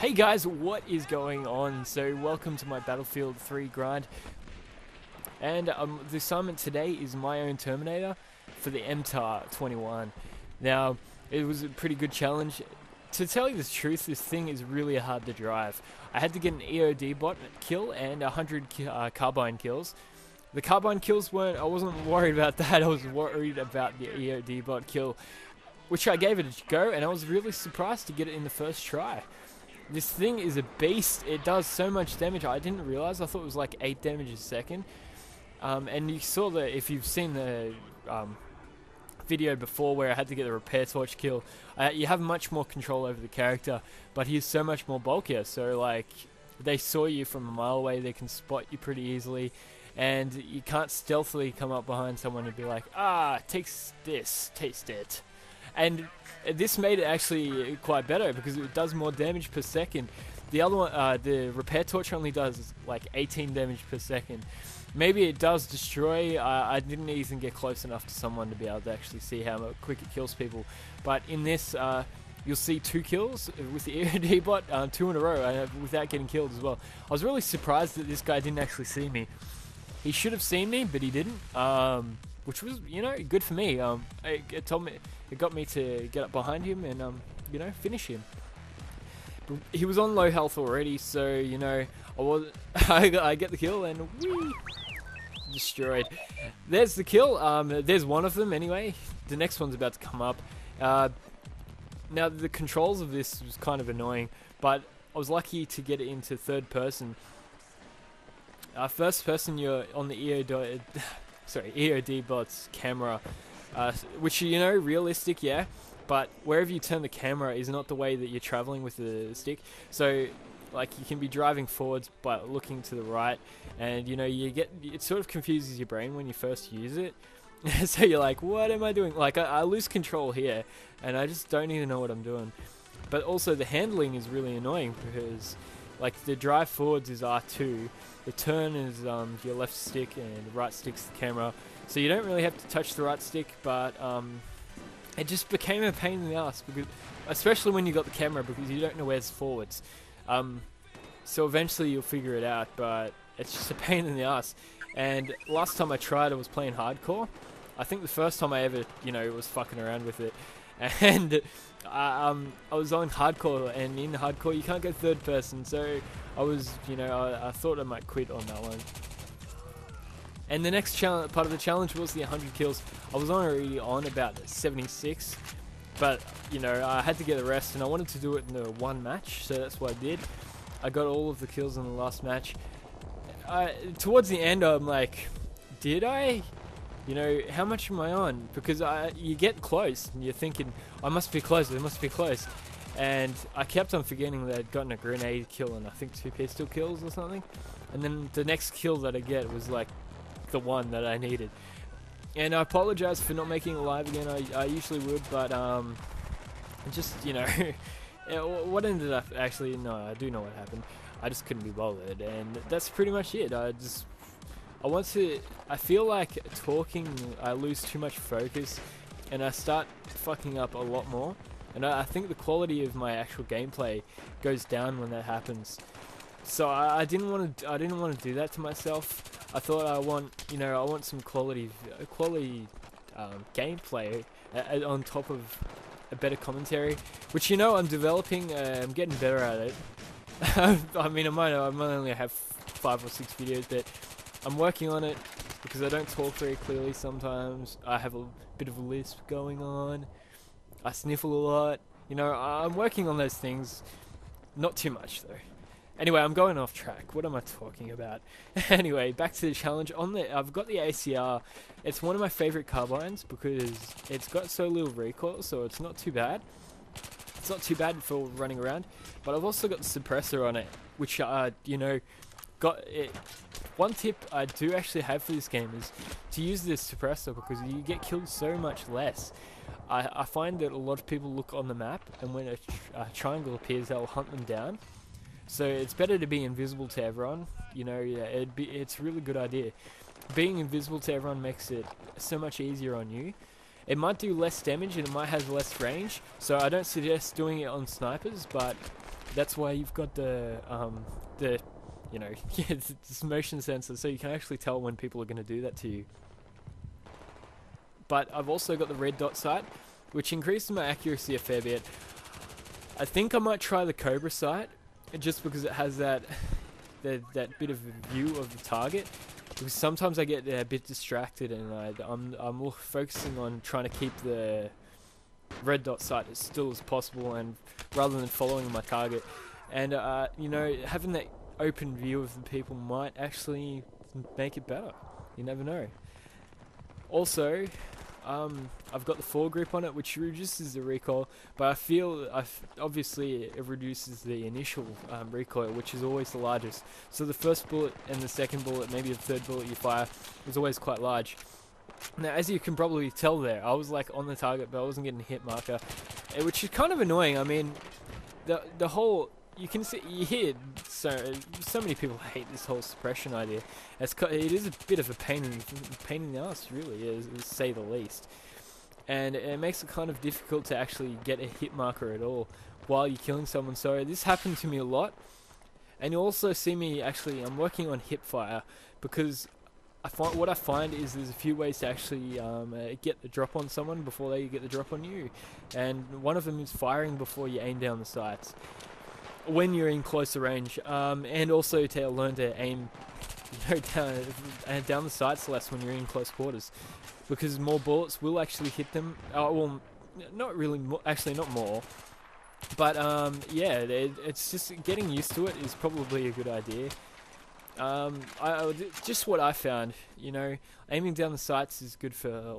Hey guys, what is going on? So welcome to my Battlefield 3 grind, and the assignment today is my own Terminator for the MTAR-21. Now, it was a pretty good challenge. To tell you the truth, this thing is really hard to drive. I had to get an EOD bot kill and 100 carbine kills. The carbine kills I wasn't worried about that, I was worried about the EOD bot kill, which I gave it a go, and I was really surprised to get it in the first try. This thing is a beast. It does so much damage. I didn't realize. I thought it was like 8 damage a second. And you saw that if you've seen the video before where I had to get the repair torch kill, you have much more control over the character, but he's so much more bulkier. So like, they saw you from a mile away. They can spot you pretty easily, and you can't stealthily come up behind someone and be like, takes this, taste it. And this made it actually quite better because it does more damage per second. The other one, the repair torch only does like 18 damage per second. Maybe it does destroy. I didn't even get close enough to someone to be able to actually see how quick it kills people. But in this, you'll see 2 kills with the EOD bot, 2 in a row without getting killed as well. I was really surprised that this guy didn't actually see me. He should have seen me, but he didn't. Which was, good for me. It got me to get up behind him and, finish him. But he was on low health already, so, I get the kill and whee, destroyed. There's the kill. There's one of them anyway. The next one's about to come up. Now, the controls of this was kind of annoying, but I was lucky to get it into third person. First person, you're on the EOD bot's camera, which, realistic, yeah, but wherever you turn the camera is not the way that you're traveling with the stick. So, like, you can be driving forwards by looking to the right, and, it sort of confuses your brain when you first use it. So you're like, what am I doing? Like, I lose control here, and I just don't even know what I'm doing. But also, the handling is really annoying because, like, the drive forwards is R2, the turn is your left stick, and the right stick's the camera. So you don't really have to touch the right stick, but it just became a pain in the ass, because, especially when you got the camera, because you don't know where's forwards. So eventually you'll figure it out, but it's just a pain in the ass. And last time I tried, I was playing hardcore. I think the first time I ever, was fucking around with it. And I was on hardcore, and in hardcore you can't go third person, so I was, I thought I might quit on that one. And the next part of the challenge was the 100 kills. I was already on about 76, but, I had to get a rest, and I wanted to do it in the one match, so that's what I did. I got all of the kills in the last match. Towards the end, I'm like, did I? How much am I on? Because you get close, and you're thinking, I must be close, I must be close. And I kept on forgetting that I'd gotten a grenade kill and I think 2 pistol kills or something. And then the next kill that I get was like the one that I needed. And I apologize for not making it live again. I usually would, but just, what ended up, actually, no, I do know what happened. I just couldn't be bothered, and that's pretty much it. I feel like talking, I lose too much focus, and I start fucking up a lot more. And I think the quality of my actual gameplay goes down when that happens. So I didn't want to do that to myself. I thought I want some quality gameplay on top of a better commentary, which I'm developing. I'm getting better at it. I mean, I might only have 5 or 6 videos, but I'm working on it because I don't talk very clearly sometimes. I have a bit of a lisp going on. I sniffle a lot. I'm working on those things. Not too much, though. Anyway, I'm going off track. What am I talking about? Anyway, back to the challenge. I've got the ACR. It's one of my favorite carbines because it's got so little recoil, so it's not too bad. It's not too bad for running around. But I've also got the suppressor on it, which, got it. One tip I do actually have for this game is to use this suppressor because you get killed so much less. I find that a lot of people look on the map, and when a triangle appears, they'll hunt them down. So it's better to be invisible to everyone. It's a really good idea. Being invisible to everyone makes it so much easier on you. It might do less damage and it might have less range, so I don't suggest doing it on snipers, but That's why you've got the you know, yeah, it's motion sensor, so you can actually tell when people are going to do that to you. But I've also got the red dot sight, which increases my accuracy a fair bit. I think I might try the Cobra sight, just because it has that bit of a view of the target. Because sometimes I get a bit distracted, and I'm more focusing on trying to keep the red dot sight as still as possible, and rather than following my target. And you know, having that open view of the people might actually make it better. You never know. Also, I've got the foregrip on it, which reduces the recoil, but I feel obviously it reduces the initial recoil, which is always the largest. So the first bullet and the second bullet, maybe the third bullet you fire, is always quite large. Now, as you can probably tell there, I was like on the target, but I wasn't getting a hit marker, which is kind of annoying. I mean, the whole, you can see, you hear so many people hate this whole suppression idea. It is a bit of a pain in the ass, really, to say the least. And it makes it kind of difficult to actually get a hit marker at all while you're killing someone. So this happened to me a lot. And you also see me actually, I'm working on hip fire, because what I find is there's a few ways to actually get the drop on someone before they get the drop on you. And one of them is firing before you aim down the sights, when you're in closer range, and also to learn to aim, you know, down the sights less when you're in close quarters, because more bullets will actually hit them. Well, not really, actually not more, but yeah, it's just getting used to it is probably a good idea. Just what I found, you know, aiming down the sights is good for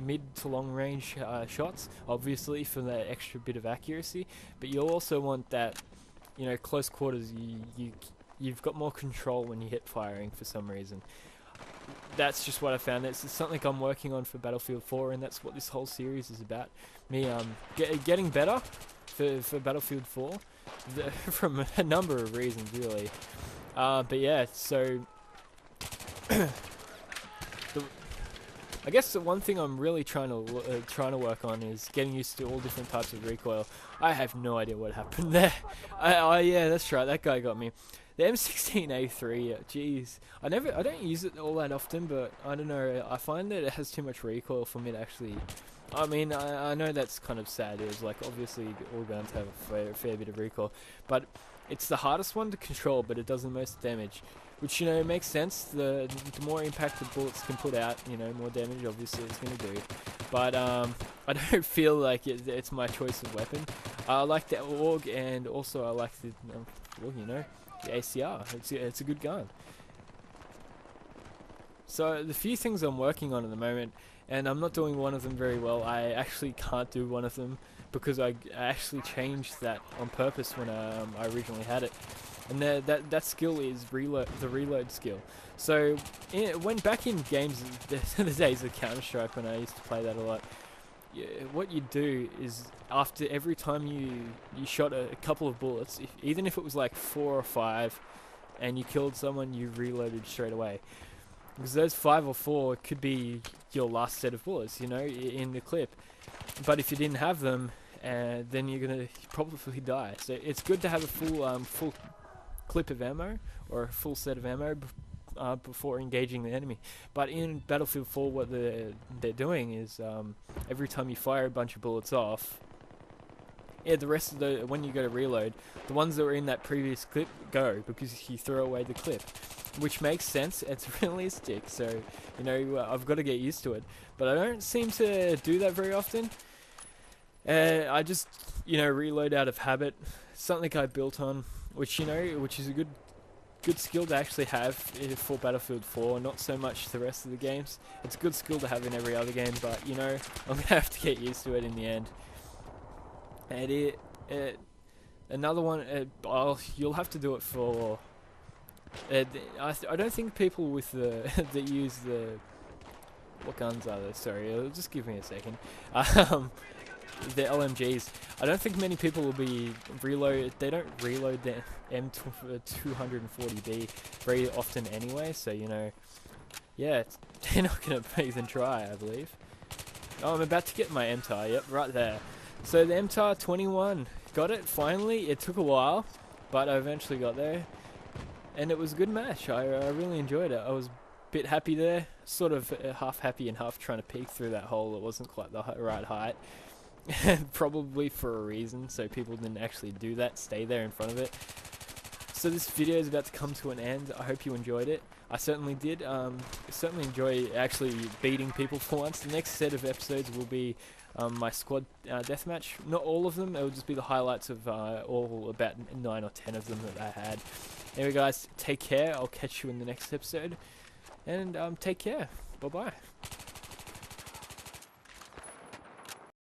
mid to long range shots, obviously for that extra bit of accuracy, but you also want that, you know, close quarters, you've got more control when you hit firing for some reason. That's just what I found. It's something I'm working on for Battlefield 4, and that's what this whole series is about. Me getting better for Battlefield 4 from a number of reasons, really. But yeah, so I guess the one thing I'm really trying to work on is getting used to all different types of recoil. I have no idea what happened there. Yeah, that's right. That guy got me. The M16A3, jeez, I don't use it all that often, but I don't know. I find that it has too much recoil for me to actually. I mean, I know that's kind of sad. It's like obviously all guns have a fair bit of recoil, but it's the hardest one to control, but it does the most damage. Which, you know, makes sense. The more impact the bullets can put out, you know, more damage obviously it's going to do. But I don't feel like it's my choice of weapon. I like the AUG, and also I like the, well, you know, the ACR. It's a good gun. So the few things I'm working on at the moment, and I'm not doing one of them very well. I actually can't do one of them because I actually changed that on purpose when I originally had it. And that skill is the reload skill. So when back in games, the days of Counter-Strike when I used to play that a lot, what you do is after every time you shot a couple of bullets, even if it was like 4 or 5, and you killed someone, you reloaded straight away. Because those 5 or 4 could be your last set of bullets, you know, in the clip. But if you didn't have them, then you're gonna probably die. So it's good to have a full clip of ammo, or a full set of ammo before engaging the enemy. But in Battlefield 4, what they're doing is every time you fire a bunch of bullets off, the rest of when you go to reload, the ones that were in that previous clip go, because you throw away the clip, which makes sense. It's realistic, so you know, I've got to get used to it. But I don't seem to do that very often. I just, you know, reload out of habit. Something I built on, which, you know, which is a good skill to actually have for Battlefield 4, not so much the rest of the games. It's a good skill to have in every other game, but, you know, I'm going to have to get used to it in the end. And another one, you'll have to do it for, I don't think people with that use the, what guns are they? Sorry, just give me a second. The LMGs. I don't think many people will be they don't reload the M240B very often anyway, so, you know, yeah, they're not going to even try, I believe. Oh, I'm about to get my MTAR, yep, right there. So the MTAR 21, got it finally. It took a while, but I eventually got there, and it was a good match. I really enjoyed it. I was a bit happy there, sort of half happy and half trying to peek through that hole. It wasn't quite the right height, probably for a reason, so people didn't actually do that, stay there in front of it. So this video is about to come to an end. I hope you enjoyed it. I certainly did. Certainly enjoy actually beating people for once. The next set of episodes will be my squad deathmatch. Not all of them. It will just be the highlights of all about 9 or 10 of them that I had. Anyway, guys, take care. I'll catch you in the next episode. And take care. Bye-bye.